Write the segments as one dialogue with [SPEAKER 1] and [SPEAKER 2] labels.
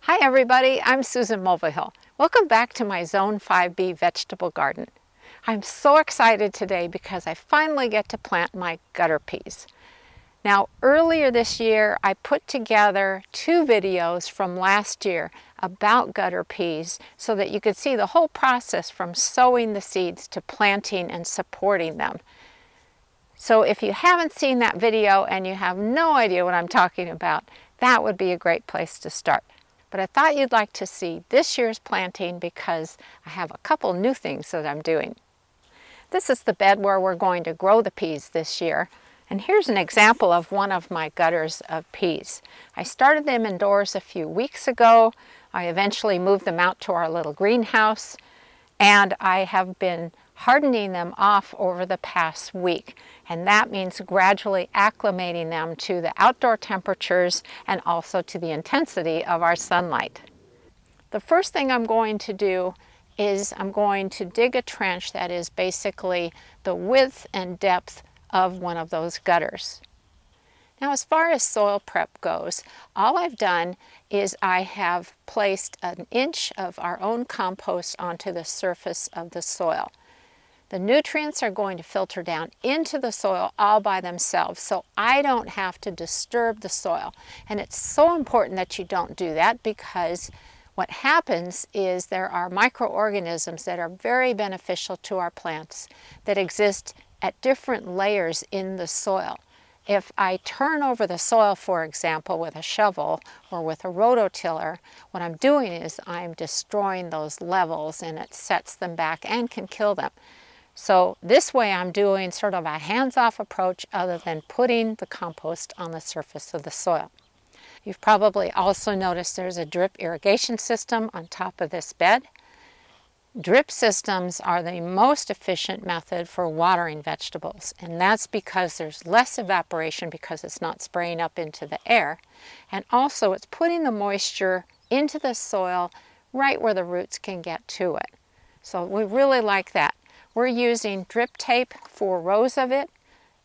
[SPEAKER 1] Hi everybody, I'm Susan Mulvihill. Welcome back to my Zone 5B vegetable garden. I'm so excited today because I finally get to plant my gutter peas. Now earlier this year I put together 2 videos from last year about gutter peas so that you could see the whole process from sowing the seeds to planting and supporting them. So if you haven't seen that video and you have no idea what I'm talking about, that would be a great place to start. But I thought you'd like to see this year's planting because I have a couple new things that I'm doing. This is the bed where we're going to grow the peas this year. And here's an example of one of my gutters of peas. I started them indoors a few weeks ago. I eventually moved them out to our little greenhouse, and I have been hardening them off over the past week, and that means gradually acclimating them to the outdoor temperatures and also to the intensity of our sunlight. The first thing I'm going to do is I'm going to dig a trench that is basically the width and depth of one of those gutters. Now, as far as soil prep goes, all I've done is I have placed an inch of our own compost onto the surface of the soil. The nutrients are going to filter down into the soil all by themselves, so I don't have to disturb the soil. And it's so important that you don't do that, because what happens is there are microorganisms that are very beneficial to our plants that exist at different layers in the soil. If I turn over the soil, for example, with a shovel or with a rototiller, what I'm doing is I'm destroying those levels, and it sets them back and can kill them. So this way I'm doing sort of a hands-off approach other than putting the compost on the surface of the soil. You've probably also noticed there's a drip irrigation system on top of this bed. Drip systems are the most efficient method for watering vegetables, and that's because there's less evaporation because it's not spraying up into the air, and also it's putting the moisture into the soil right where the roots can get to it. So we really like that. We're using drip tape, 4 rows of it,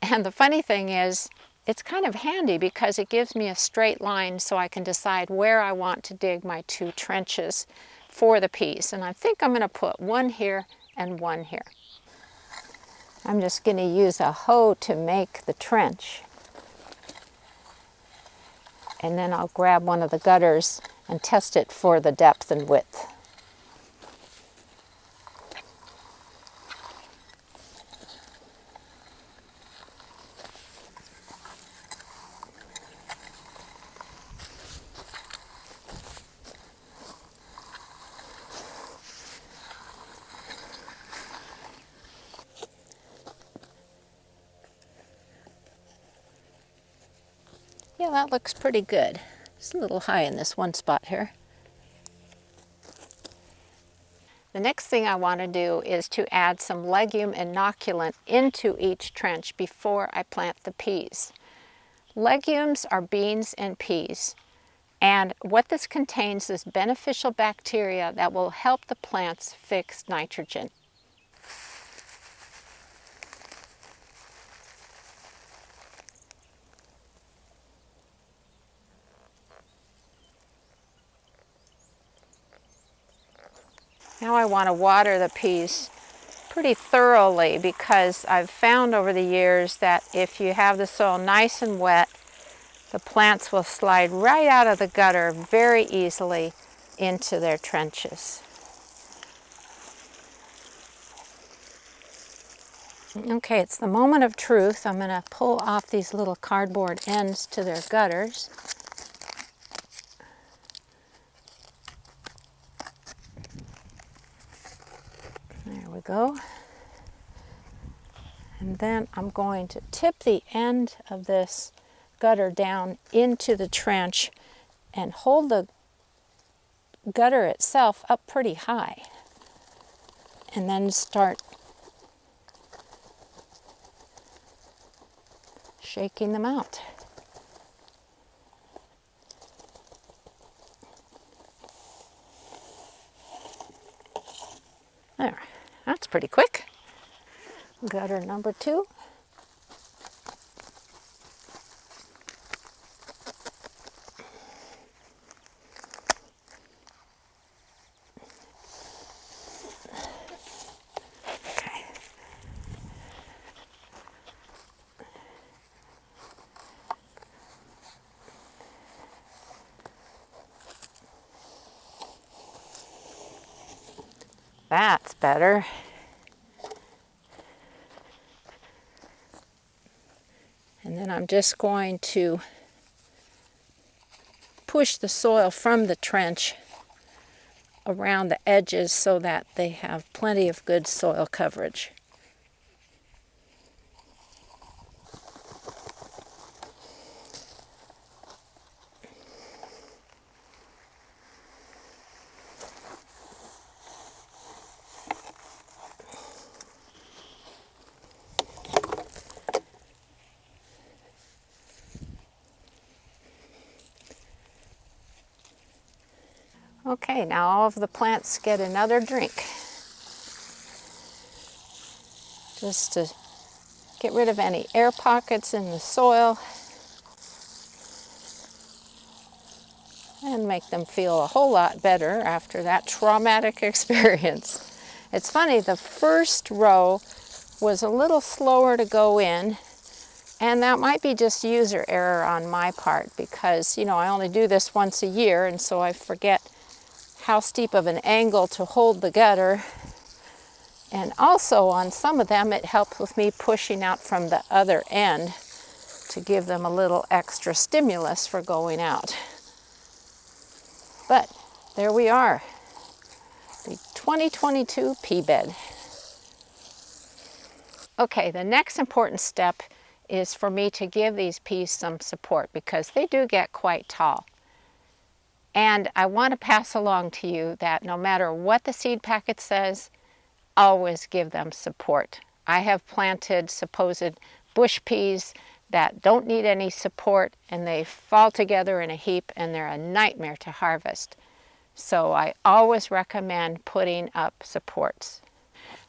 [SPEAKER 1] and the funny thing is it's kind of handy because it gives me a straight line so I can decide where I want to dig my 2 trenches for the peas. And I think I'm going to put 1 here and 1 here. I'm just going to use a hoe to make the trench, and then I'll grab one of the gutters and test it for the depth and width. Yeah, that looks pretty good. It's a little high in this one spot here. The next thing I want to do is to add some legume inoculant into each trench before I plant the peas. Legumes are beans and peas, and what this contains is beneficial bacteria that will help the plants fix nitrogen. Now I want to water the peas pretty thoroughly, because I've found over the years that if you have the soil nice and wet, the plants will slide right out of the gutter very easily into their trenches. Okay, it's the moment of truth. I'm going to pull off these little cardboard ends to their gutters. There we go. And then I'm going to tip the end of this gutter down into the trench and hold the gutter itself up pretty high, and then start shaking them out. There, that's pretty quick. Gutter number 2. That's better. And then I'm just going to push the soil from the trench around the edges so that they have plenty of good soil coverage. Okay, now all of the plants get another drink. Just to get rid of any air pockets in the soil and make them feel a whole lot better after that traumatic experience. It's funny, the first row was a little slower to go in, and that might be just user error on my part because, you know, I only do this once a year, and so I forget how steep of an angle to hold the gutter. And also on some of them, it helps with me pushing out from the other end to give them a little extra stimulus for going out. But there we are, the 2022 pea bed. Okay, the next important step is for me to give these peas some support because they do get quite tall. And I want to pass along to you that no matter what the seed packet says, always give them support. I have planted supposed bush peas that don't need any support, and they fall together in a heap and they're a nightmare to harvest. So I always recommend putting up supports.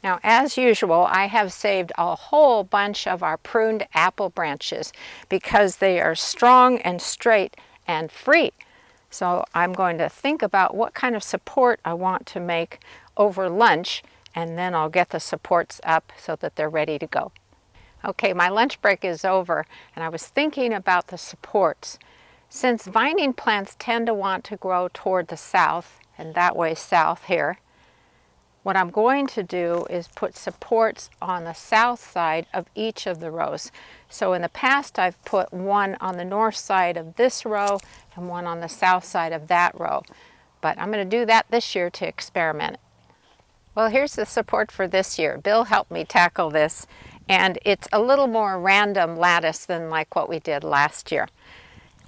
[SPEAKER 1] Now, as usual, I have saved a whole bunch of our pruned apple branches because they are strong and straight and free. So I'm going to think about what kind of support I want to make over lunch, and then I'll get the supports up so that they're ready to go. Okay, my lunch break is over, and I was thinking about the supports. Since vining plants tend to want to grow toward the south, and that way south here, what I'm going to do is put supports on the south side of each of the rows. So in the past, I've put one on the north side of this row and one on the south side of that row. But I'm going to do that this year to experiment. Well, here's the support for this year. Bill helped me tackle this, and it's a little more random lattice than like what we did last year.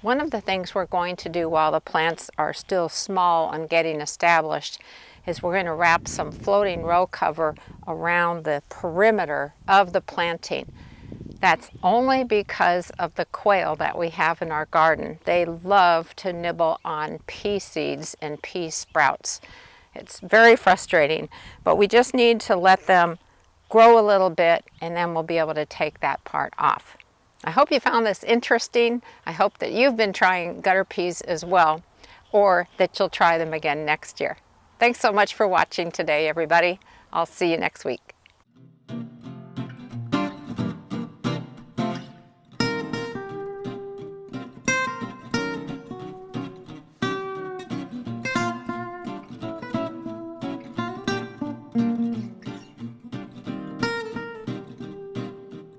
[SPEAKER 1] One of the things we're going to do while the plants are still small and getting established is we're going to wrap some floating row cover around the perimeter of the planting. That's only because of the quail that we have in our garden. They love to nibble on pea seeds and pea sprouts. It's very frustrating, but we just need to let them grow a little bit and then we'll be able to take that part off. I hope you found this interesting. I hope that you've been trying gutter peas as well, or that you'll try them again next year. Thanks so much for watching today, everybody. I'll see you next week.